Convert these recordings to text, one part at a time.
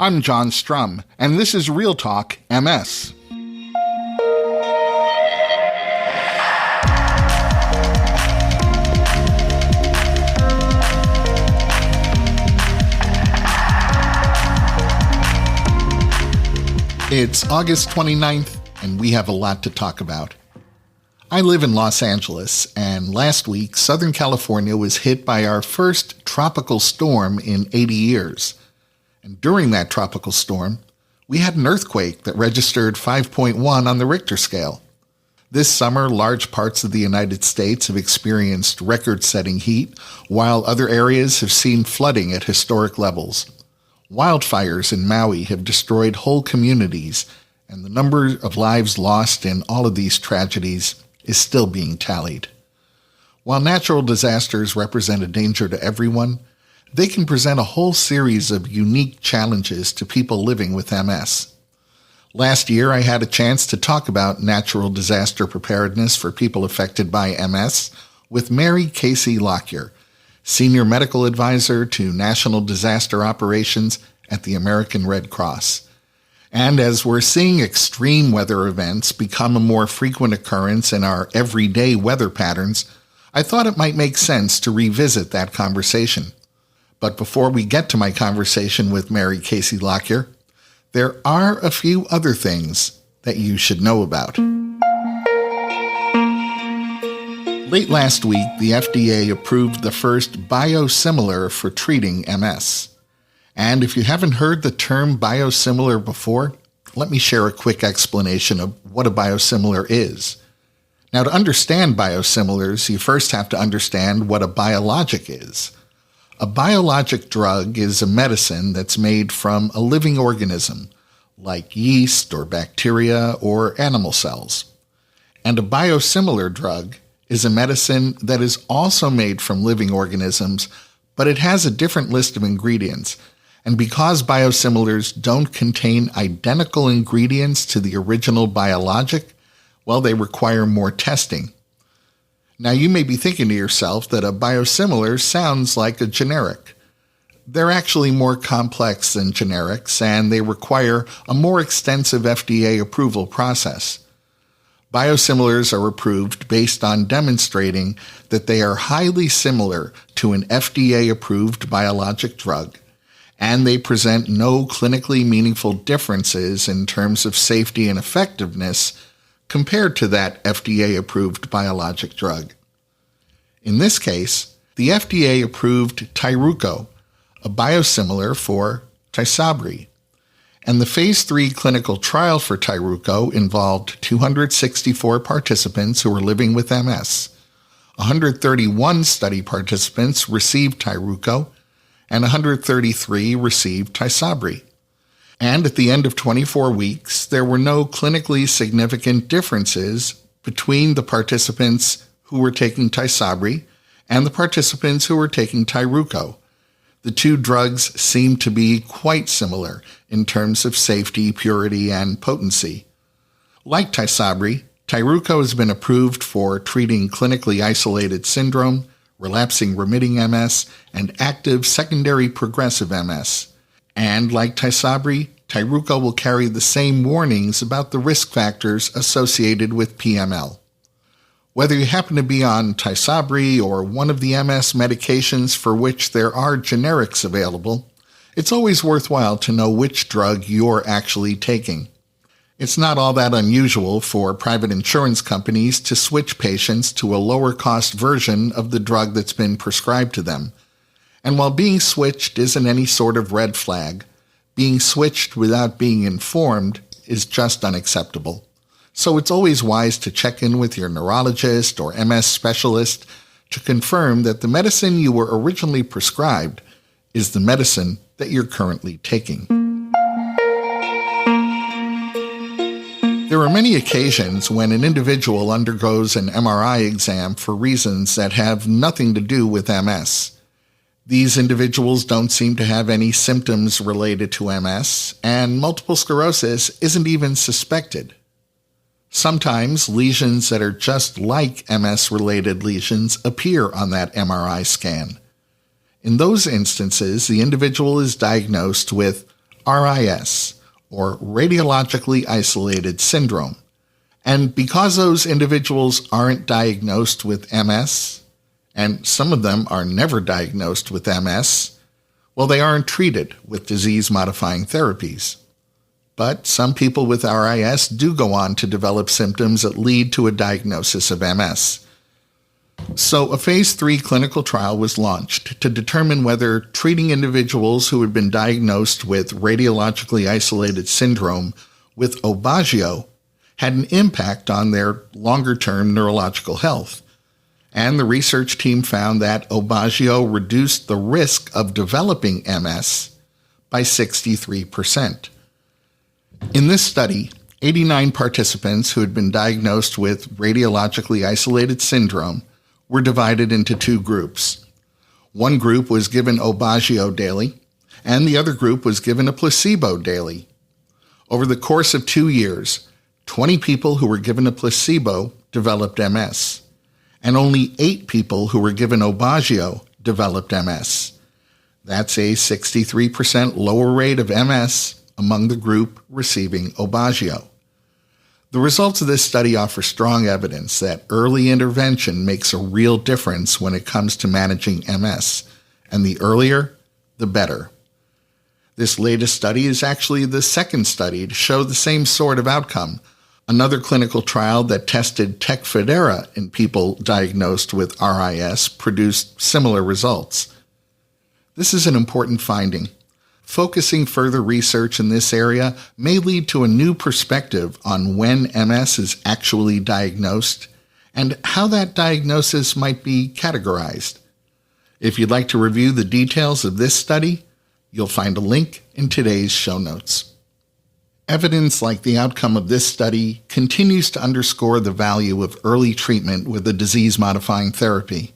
I'm John Strum, and this is Real Talk MS. It's August 29th, and we have a lot to talk about. I live in Los Angeles, and last week, Southern California was hit by our first tropical storm in 80 years. And during that tropical storm, we had an earthquake that registered 5.1 on the Richter scale. This summer, large parts of the United States have experienced record-setting heat, while other areas have seen flooding at historic levels. Wildfires in Maui have destroyed whole communities, and the number of lives lost in all of these tragedies is still being tallied. While natural disasters represent a danger to everyone, they can present a whole series of unique challenges to people living with MS. Last year, I had a chance to talk about natural disaster preparedness for people affected by MS with Mary Casey-Lockyer, Senior Medical Advisor to National Disaster Operations at the American Red Cross. And as we're seeing extreme weather events become a more frequent occurrence in our everyday weather patterns, I thought it might make sense to revisit that conversation. But before we get to my conversation with Mary Casey-Lockyer, there are a few other things that you should know about. Late last week, the FDA approved the first biosimilar for treating MS. And if you haven't heard the term biosimilar before, let me share a quick explanation of what a biosimilar is. Now, to understand biosimilars, you first have to understand what a biologic is. A biologic drug is a medicine that's made from a living organism, like yeast or bacteria or animal cells. And a biosimilar drug is a medicine that is also made from living organisms, but it has a different list of ingredients. And because biosimilars don't contain identical ingredients to the original biologic, well, they require more testing. Now, you may be thinking to yourself that a biosimilar sounds like a generic. They're actually more complex than generics, and they require a more extensive FDA approval process. Biosimilars are approved based on demonstrating that they are highly similar to an FDA-approved biologic drug, and they present no clinically meaningful differences in terms of safety and effectiveness compared to that FDA-approved biologic drug. In this case, the FDA approved Tyruko, a biosimilar for Tysabri, and the Phase 3 clinical trial for Tyruko involved 264 participants who were living with MS. 131 study participants received Tyruko, and 133 received Tysabri. And at the end of 24 weeks, there were no clinically significant differences between the participants who were taking Tysabri and the participants who were taking Tyruko. The two drugs seemed to be quite similar in terms of safety, purity, and potency. Like Tysabri, Tyruko has been approved for treating clinically isolated syndrome, relapsing remitting MS, and active secondary progressive MS. And like Tysabri, Tyruko will carry the same warnings about the risk factors associated with PML. Whether you happen to be on Tysabri or one of the MS medications for which there are generics available, it's always worthwhile to know which drug you're actually taking. It's not all that unusual for private insurance companies to switch patients to a lower-cost version of the drug that's been prescribed to them. And while being switched isn't any sort of red flag, being switched without being informed is just unacceptable. So it's always wise to check in with your neurologist or MS specialist to confirm that the medicine you were originally prescribed is the medicine that you're currently taking. There are many occasions when an individual undergoes an MRI exam for reasons that have nothing to do with MS. These individuals don't seem to have any symptoms related to MS, and multiple sclerosis isn't even suspected. Sometimes lesions that are just like MS-related lesions appear on that MRI scan. In those instances, the individual is diagnosed with RIS, or radiologically isolated syndrome. And because those individuals aren't diagnosed with MS, and some of them are never diagnosed with MS, well, they aren't treated with disease-modifying therapies. But some people with RIS do go on to develop symptoms that lead to a diagnosis of MS. So a phase 3 clinical trial was launched to determine whether treating individuals who had been diagnosed with radiologically isolated syndrome with Aubagio had an impact on their longer-term neurological health. And the research team found that Aubagio reduced the risk of developing MS by 63%. In this study, 89 participants who had been diagnosed with radiologically isolated syndrome were divided into two groups. One group was given Aubagio daily, and the other group was given a placebo daily. Over the course of 2 years, 20 people who were given a placebo developed MS, and only 8 people who were given Aubagio developed MS. That's a 63% lower rate of MS among the group receiving Aubagio. The results of this study offer strong evidence that early intervention makes a real difference when it comes to managing MS, and the earlier, the better. This latest study is actually the second study to show the same sort of outcome. Another clinical trial that tested Tecfidera in people diagnosed with RIS produced similar results. This is an important finding. Focusing further research in this area may lead to a new perspective on when MS is actually diagnosed and how that diagnosis might be categorized. If you'd like to review the details of this study, you'll find a link in today's show notes. Evidence like the outcome of this study continues to underscore the value of early treatment with a disease-modifying therapy.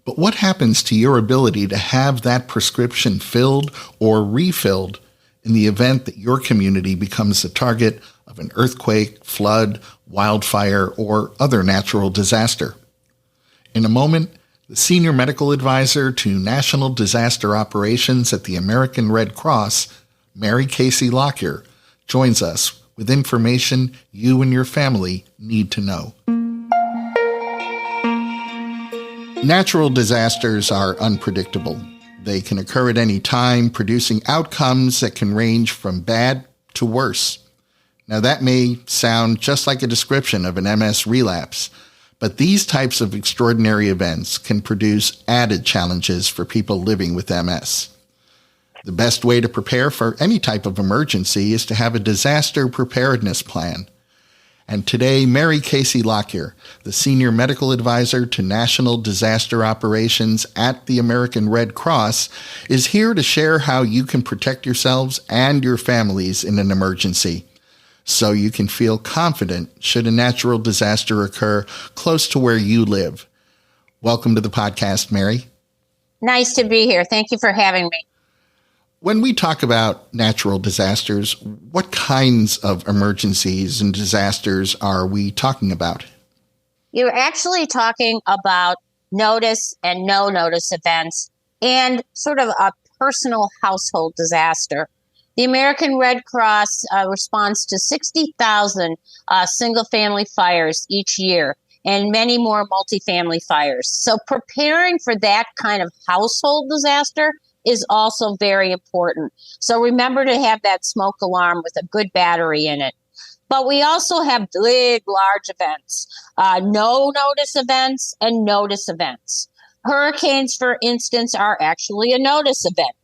But what happens to your ability to have that prescription filled or refilled in the event that your community becomes the target of an earthquake, flood, wildfire, or other natural disaster? In a moment, the Senior Medical Advisor to National Disaster Operations at the American Red Cross, Mary Casey-Lockyer, joins us with information you and your family need to know. Natural disasters are unpredictable. They can occur at any time, producing outcomes that can range from bad to worse. Now, that may sound just like a description of an MS relapse, but these types of extraordinary events can produce added challenges for people living with MS. The best way to prepare for any type of emergency is to have a disaster preparedness plan. And today, Mary Casey-Lockyer, the Senior Medical Advisor to National Disaster Operations at the American Red Cross, is here to share how you can protect yourselves and your families in an emergency, so you can feel confident should a natural disaster occur close to where you live. Welcome to the podcast, Mary. Nice to be here. Thank you for having me. When we talk about natural disasters, what kinds of emergencies and disasters are we talking about? You're actually talking about notice and no notice events and sort of a personal household disaster. The American Red Cross responds to 60,000 single-family fires each year and many more multifamily fires. So preparing for that kind of household disaster is also very important. So remember to have that smoke alarm with a good battery in it. But we also have big, large events, no notice events and notice events. Hurricanes, for instance, are actually a notice event.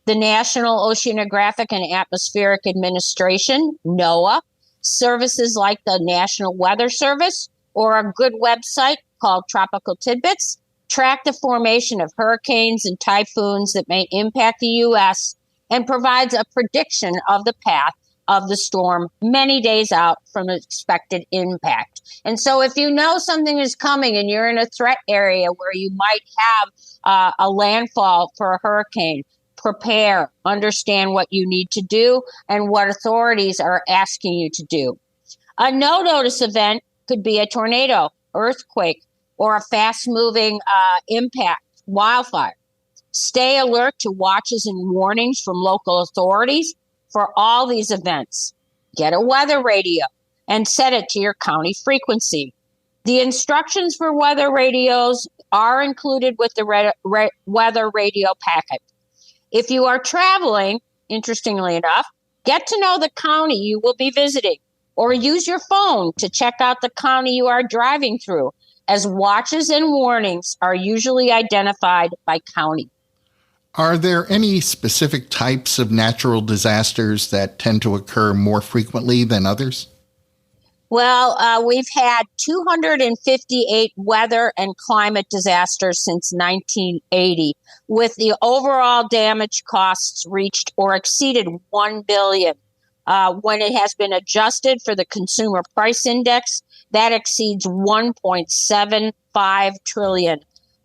The National Oceanographic and Atmospheric Administration, NOAA, services like the National Weather Service or a good website called Tropical Tidbits track the formation of hurricanes and typhoons that may impact the U.S. and provides a prediction of the path of the storm many days out from expected impact. And so if you know something is coming and you're in a threat area where you might have a landfall for a hurricane, prepare, understand what you need to do and what authorities are asking you to do. A no-notice event could be a tornado, earthquake, or a fast-moving impact, wildfire. Stay alert to watches and warnings from local authorities for all these events. Get a weather radio and set it to your county frequency. The instructions for weather radios are included with the weather radio packet. If you are traveling, interestingly enough, get to know the county you will be visiting, or use your phone to check out the county you are driving through, as watches and warnings are usually identified by county. Are there any specific types of natural disasters that tend to occur more frequently than others? Well, we've had 258 weather and climate disasters since 1980, with the overall damage costs reached or exceeded $1 billion. When it has been adjusted for the consumer price index, that exceeds $1.75 trillion.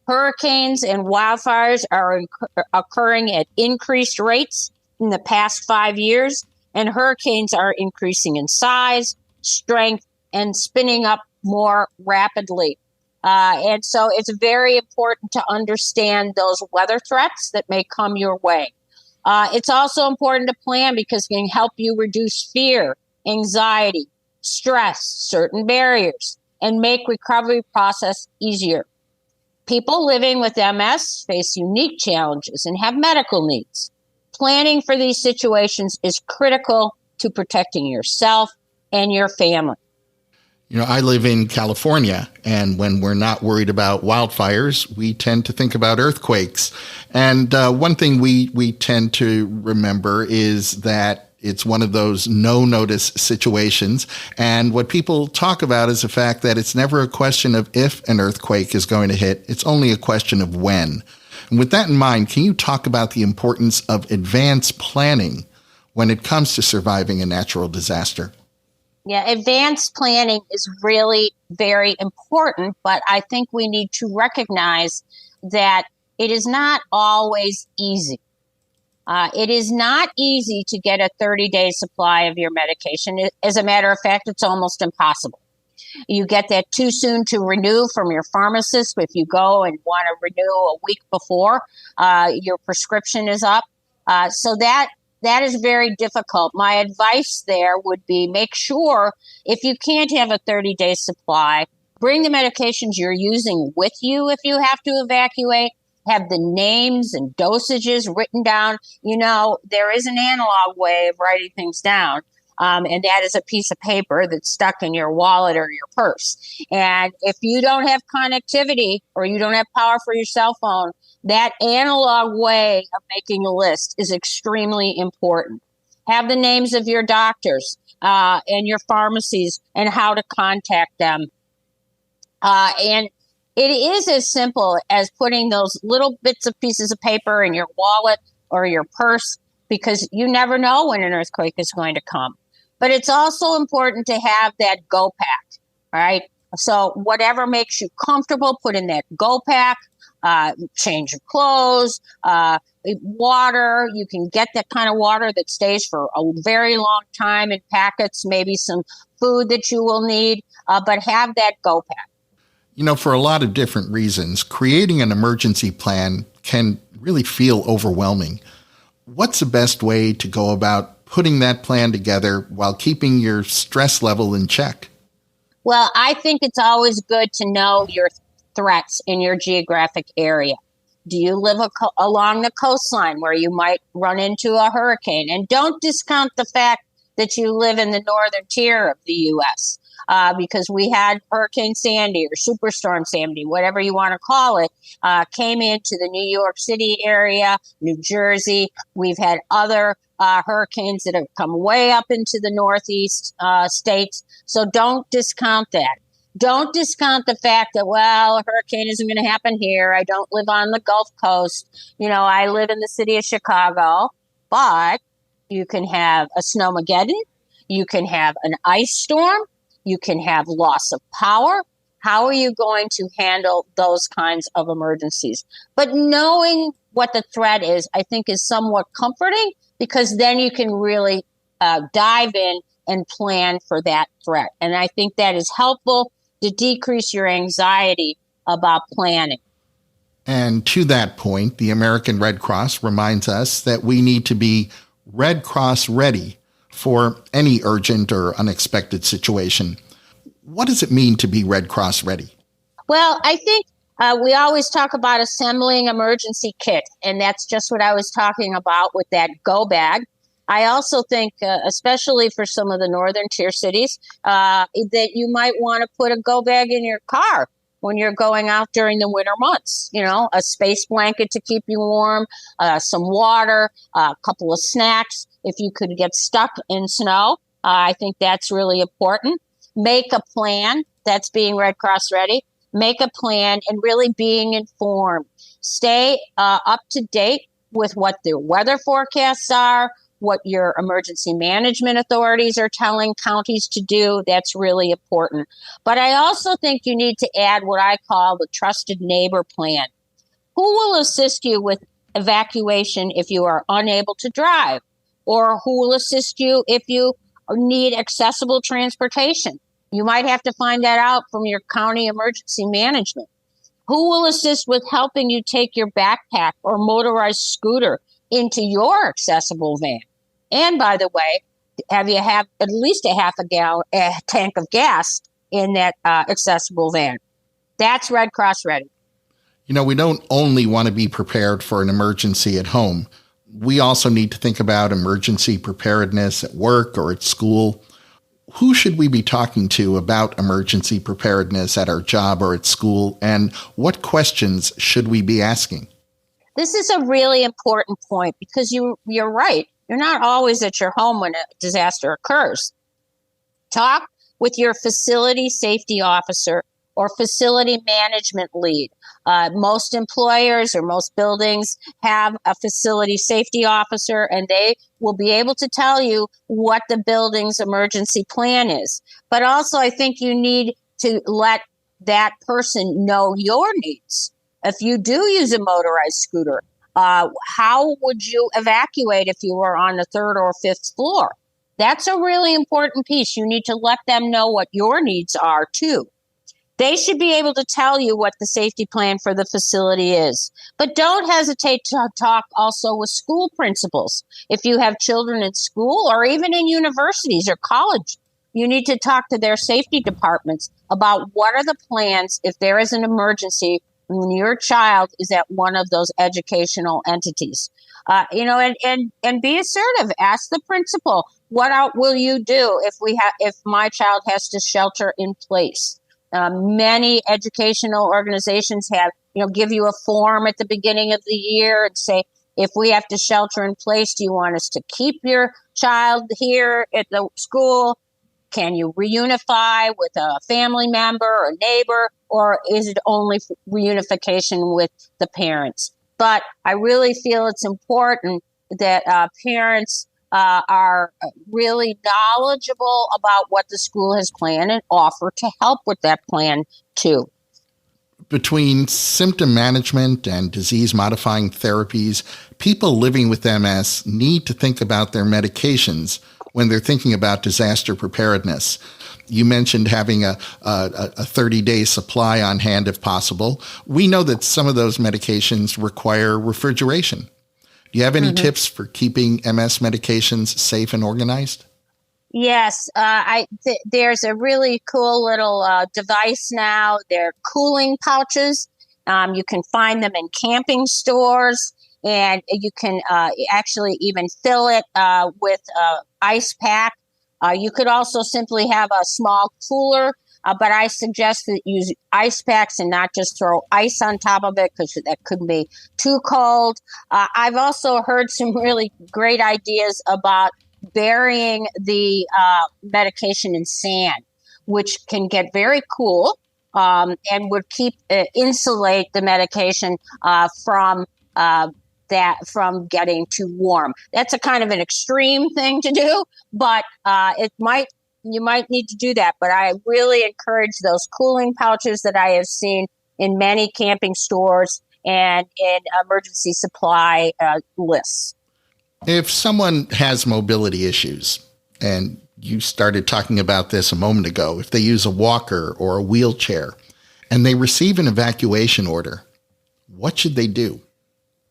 Hurricanes and wildfires are occurring at increased rates in the past 5 years, and hurricanes are increasing in size, strength, and spinning up more rapidly. And so it's very important to understand those weather threats that may come your way. It's also important to plan because it can help you reduce fear, anxiety, stress, certain barriers, and make recovery process easier. People living with MS face unique challenges and have medical needs. Planning for these situations is critical to protecting yourself and your family. You know, I live in California, and when we're not worried about wildfires, we tend to think about earthquakes. And one thing we tend to remember is that it's one of those no-notice situations. And what people talk about is the fact that it's never a question of if an earthquake is going to hit. It's only a question of when. And with that in mind, can you talk about the importance of advanced planning when it comes to surviving a natural disaster? Yeah, advanced planning is really very important, but I think we need to recognize that it is not always easy. It is not easy to get a 30-day supply of your medication. As a matter of fact, it's almost impossible. You get that too soon to renew from your pharmacist if you go and want to renew a week before your prescription is up. So that is very difficult. My advice there would be make sure if you can't have a 30-day supply, bring the medications you're using with you if you have to evacuate. Have the names and dosages written down. You know, there is an analog way of writing things down, and that is a piece of paper that's stuck in your wallet or your purse. And if you don't have connectivity or you don't have power for your cell phone, that analog way of making a list is extremely important. Have the names of your doctors and your pharmacies and how to contact them. And it is as simple as putting those little bits of pieces of paper in your wallet or your purse, because you never know when an earthquake is going to come. But it's also important to have that go pack, right? So whatever makes you comfortable, put in that go pack, change your clothes, water. You can get that kind of water that stays for a very long time in packets, maybe some food that you will need, but have that go pack. You know, for a lot of different reasons, creating an emergency plan can really feel overwhelming. What's the best way to go about putting that plan together while keeping your stress level in check? Well, I think it's always good to know your threats in your geographic area. Do you live along the coastline where you might run into a hurricane? And don't discount the fact that you live in the northern tier of the U.S. Because we had Hurricane Sandy or Superstorm Sandy, whatever you want to call it, came into the New York City area, New Jersey. We've had other hurricanes that have come way up into the northeast states. So don't discount that. Don't discount the fact that, well, a hurricane isn't going to happen here. I don't live on the Gulf Coast. You know, I live in the city of Chicago. But you can have a snowmageddon. You can have an ice storm. You can have loss of power. How are you going to handle those kinds of emergencies? But knowing what the threat is, I think, is somewhat comforting, because then you can really dive in and plan for that threat. And I think that is helpful to decrease your anxiety about planning. And to that point, the American Red Cross reminds us that we need to be Red Cross Ready for any urgent or unexpected situation. What does it mean to be Red Cross Ready? Well, I think we always talk about assembling emergency kit, and that's just what I was talking about with that go bag. I also think, especially for some of the northern tier cities, that you might want to put a go bag in your car when you're going out during the winter months. You know, a space blanket to keep you warm, some water, a couple of snacks. If you could get stuck in snow, I think that's really important. Make a plan. That's being Red Cross Ready. Make a plan and really being informed. Stay up to date with what the weather forecasts are, what your emergency management authorities are telling counties to do. That's really important. But I also think you need to add what I call the trusted neighbor plan. Who will assist you with evacuation if you are unable to drive? Or who will assist you if you need accessible transportation? You might have to find that out from your county emergency management. Who will assist with helping you take your backpack or motorized scooter into your accessible van? And by the way, have at least a tank of gas in that accessible van? That's Red Cross Ready. You know, we don't only want to be prepared for an emergency at home. We also need to think about emergency preparedness at work or at school. Who should we be talking to about emergency preparedness at our job or at school? And what questions should we be asking? This is a really important point because you're right. You're not always at your home when a disaster occurs. Talk with your facility safety officer or facility management lead. Most employers or most buildings have a facility safety officer, and they will be able to tell you what the building's emergency plan is. But also, I think you need to let that person know your needs. If you do use a motorized scooter, how would you evacuate if you were on the third or fifth floor? That's a really important piece. You need to let them know what your needs are, too. They should be able to tell you what the safety plan for the facility is. But don't hesitate to talk also with school principals. If you have children in school or even in universities or college, you need to talk to their safety departments about what are the plans if there is an emergency when your child is at one of those educational entities. And be assertive. Ask the principal, what will you do if my child has to shelter in place? Many educational organizations give you a form at the beginning of the year and say, if we have to shelter in place, do you want us to keep your child here at the school? Can you reunify with a family member or neighbor, or is it only reunification with the parents? But I really feel it's important that parents are really knowledgeable about what the school has planned and offer to help with that plan too. Between symptom management and disease-modifying therapies, people living with MS need to think about their medications when they're thinking about disaster preparedness. You mentioned having a 30-day supply on hand if possible. We know that some of those medications require refrigeration. Do you have any tips for keeping MS medications safe and organized? Yes, there's a really cool little device now. They're cooling pouches. You can find them in camping stores, and you can actually even fill it with ice pack. You could also simply have a small cooler, but I suggest that you use ice packs and not just throw ice on top of it because that could be too cold. I've also heard some really great ideas about burying the medication in sand, which can get very cool and would insulate the medication from getting too warm. That's a kind of an extreme thing to do, but you might need to do that. But I really encourage those cooling pouches that I have seen in many camping stores and in emergency supply lists. If someone has mobility issues, and you started talking about this a moment ago, if they use a walker or a wheelchair and they receive an evacuation order, what should they do?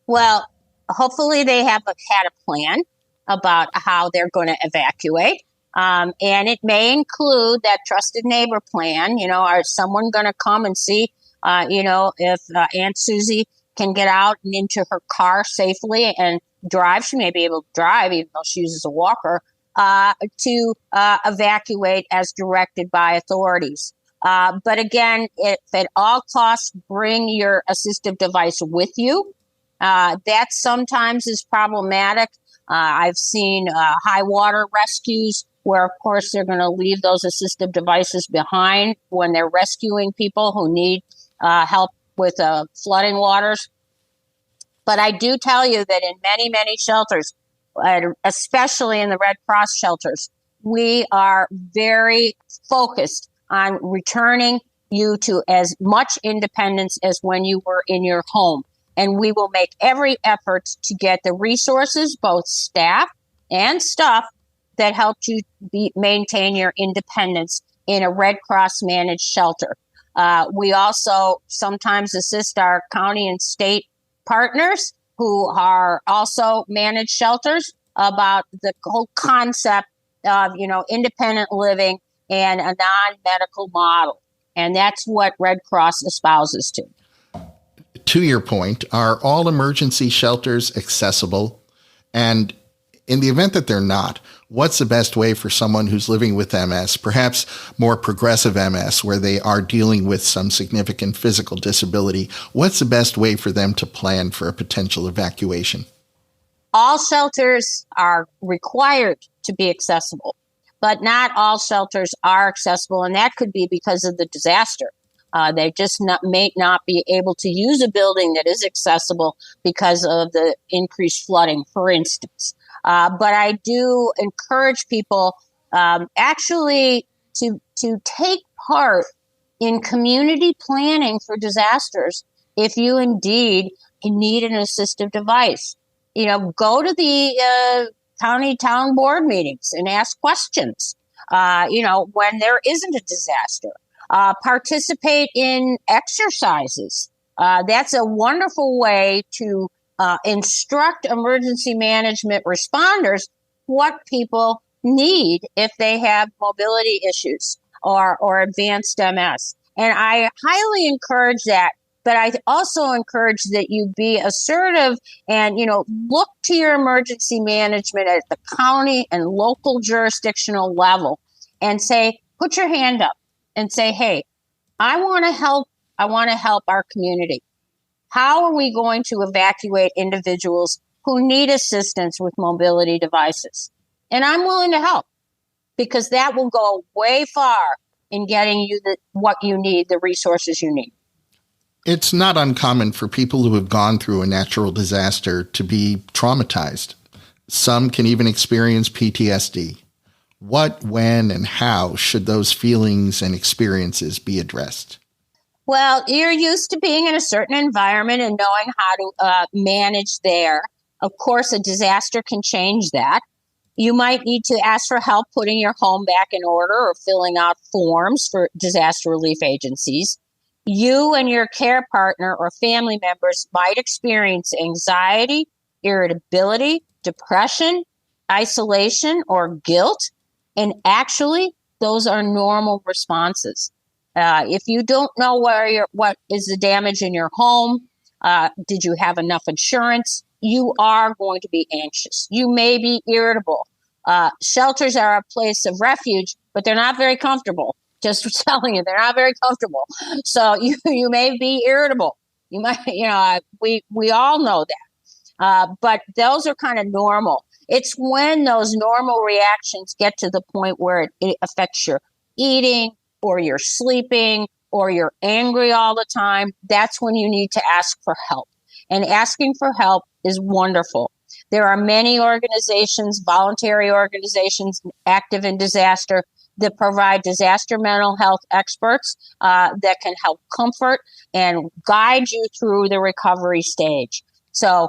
Well, hopefully they have had a plan. about how they're going to evacuate. And it may include that trusted neighbor plan. Is someone going to come and see, if Aunt Susie can get out and into her car safely and drive? She may be able to drive, even though she uses a walker, to evacuate as directed by authorities. But again, if at all costs, bring your assistive device with you. That sometimes is problematic. I've seen high water rescues where, of course, they're going to leave those assistive devices behind when they're rescuing people who need help with flooding waters. But I do tell you that in many, many shelters, especially in the Red Cross shelters, we are very focused on returning you to as much independence as when you were in your home. And we will make every effort to get the resources, both staff and stuff, that help you maintain your independence in a Red Cross managed shelter. We also sometimes assist our county and state partners who are also managed shelters about the whole concept of, independent living and a non-medical model. And that's what Red Cross espouses to. To your point, are all emergency shelters accessible? And in the event that they're not, what's the best way for someone who's living with MS, perhaps more progressive MS, where they are dealing with some significant physical disability? What's the best way for them to plan for a potential evacuation? All shelters are required to be accessible, but not all shelters are accessible, and that could be because of the disaster. They just may not be able to use a building that is accessible because of the increased flooding, for instance. But I do encourage people actually to take part in community planning for disasters if you indeed need an assistive device. Go to the county town board meetings and ask questions, when there isn't a disaster. Participate in exercises. That's a wonderful way to instruct emergency management responders what people need if they have mobility issues or advanced MS. And I highly encourage that. But I also encourage that you be assertive and, look to your emergency management at the county and local jurisdictional level and say, put your hand up and say, hey, I want to help. I want to help our community. How are we going to evacuate individuals who need assistance with mobility devices? And I'm willing to help, because that will go way far in getting you what you need, the resources you need. It's not uncommon for people who have gone through a natural disaster to be traumatized. Some can even experience PTSD. What, when, and how should those feelings and experiences be addressed? Well, you're used to being in a certain environment and knowing how to manage there. Of course, a disaster can change that. You might need to ask for help putting your home back in order or filling out forms for disaster relief agencies. You and your care partner or family members might experience anxiety, irritability, depression, isolation, or guilt. And actually, those are normal responses. If you don't know what is the damage in your home, did you have enough insurance? You are going to be anxious. You may be irritable. Shelters are a place of refuge, but they're not very comfortable. Just for telling you, they're not very comfortable. So you may be irritable. You might, we all know that. But those are kind of normal. It's when those normal reactions get to the point where it affects your eating or your sleeping or you're angry all the time. That's when you need to ask for help. And asking for help is wonderful. There are many organizations, voluntary organizations active in disaster that provide disaster mental health experts that can help comfort and guide you through the recovery stage. So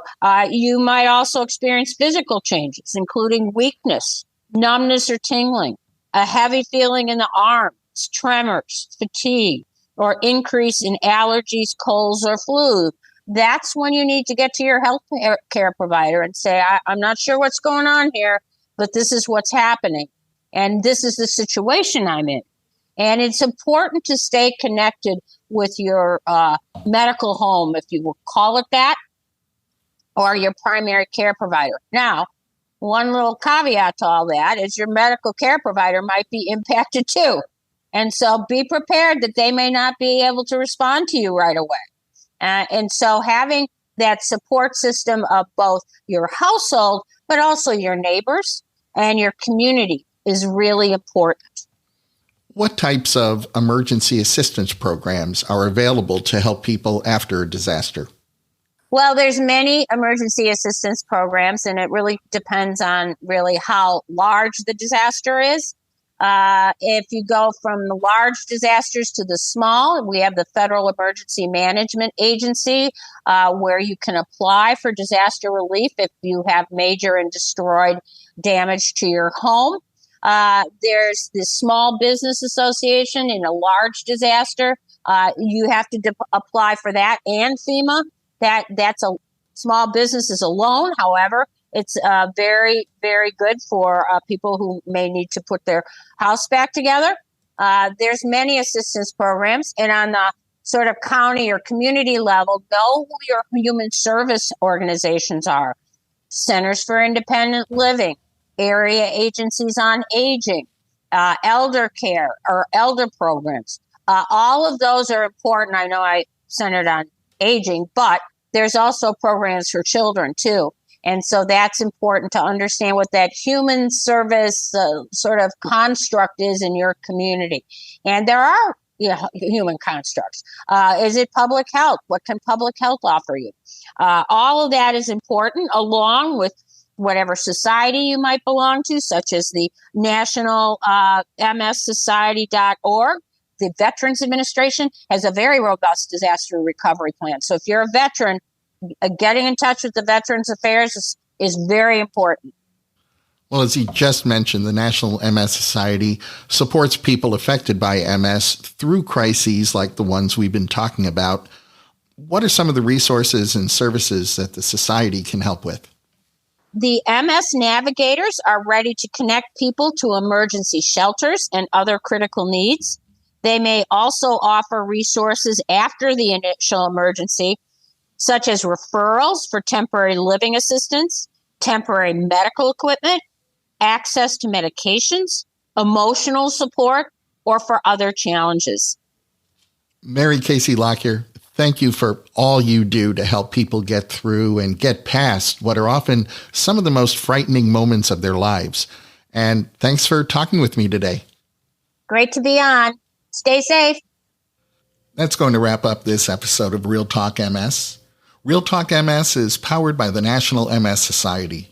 you might also experience physical changes, including weakness, numbness or tingling, a heavy feeling in the arms, tremors, fatigue, or increase in allergies, colds, or flu. that's when you need to get to your health care provider and say, I'm not sure what's going on here, but this is what's happening. And this is the situation I'm in. And it's important to stay connected with your medical home, if you will call it that, or your primary care provider. Now, one little caveat to all that is your medical care provider might be impacted too. And so be prepared that they may not be able to respond to you right away. And so having that support system of both your household, but also your neighbors and your community is really important. What types of emergency assistance programs are available to help people after a disaster? Well, there's many emergency assistance programs, and it really depends on really how large the disaster is. If you go from the large disasters to the small, we have the Federal Emergency Management Agency, where you can apply for disaster relief if you have major and destroyed damage to your home. There's the Small Business Association. In a large disaster, you have to apply for that, and FEMA. That's a small businesses alone. However, it's very, very good for people who may need to put their house back together. There's many assistance programs, and on the sort of county or community level, know who your human service organizations are. Centers for Independent Living, area agencies on aging, elder care or elder programs. All of those are important. I know I centered on aging, but there's also programs for children too. And so that's important to understand what that human service sort of construct is in your community. And there are human constructs. Is it public health? What can public health offer you? All of that is important, along with whatever society you might belong to, such as the National MSSociety.org. The Veterans Administration has a very robust disaster recovery plan. So if you're a veteran, getting in touch with the Veterans Affairs is very important. Well, as you just mentioned, the National MS Society supports people affected by MS through crises like the ones we've been talking about. What are some of the resources and services that the Society can help with? The MS navigators are ready to connect people to emergency shelters and other critical needs. They may also offer resources after the initial emergency, such as referrals for temporary living assistance, temporary medical equipment, access to medications, emotional support, or for other challenges. Mary Casey-Lockyer, thank you for all you do to help people get through and get past what are often some of the most frightening moments of their lives. And thanks for talking with me today. Great to be on. Stay safe. That's going to wrap up this episode of Real Talk MS. Real Talk MS is powered by the National MS Society.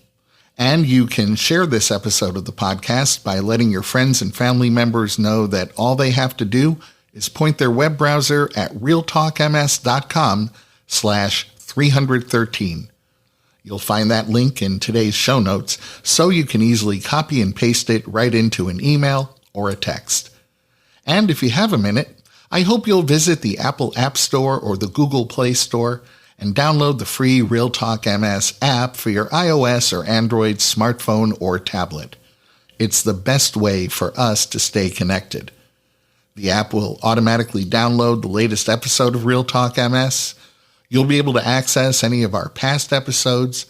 And you can share this episode of the podcast by letting your friends and family members know that all they have to do is point their web browser at realtalkms.com/313. You'll find that link in today's show notes, so you can easily copy and paste it right into an email or a text. And if you have a minute, I hope you'll visit the Apple App Store or the Google Play Store and download the free Real Talk MS app for your iOS or Android smartphone or tablet. It's the best way for us to stay connected. The app will automatically download the latest episode of Real Talk MS. You'll be able to access any of our past episodes.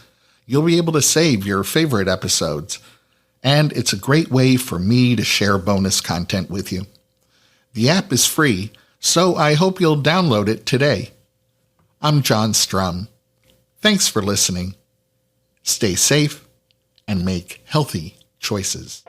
You'll be able to save your favorite episodes. And it's a great way for me to share bonus content with you. The app is free, so I hope you'll download it today. I'm John Strum. Thanks for listening. Stay safe and make healthy choices.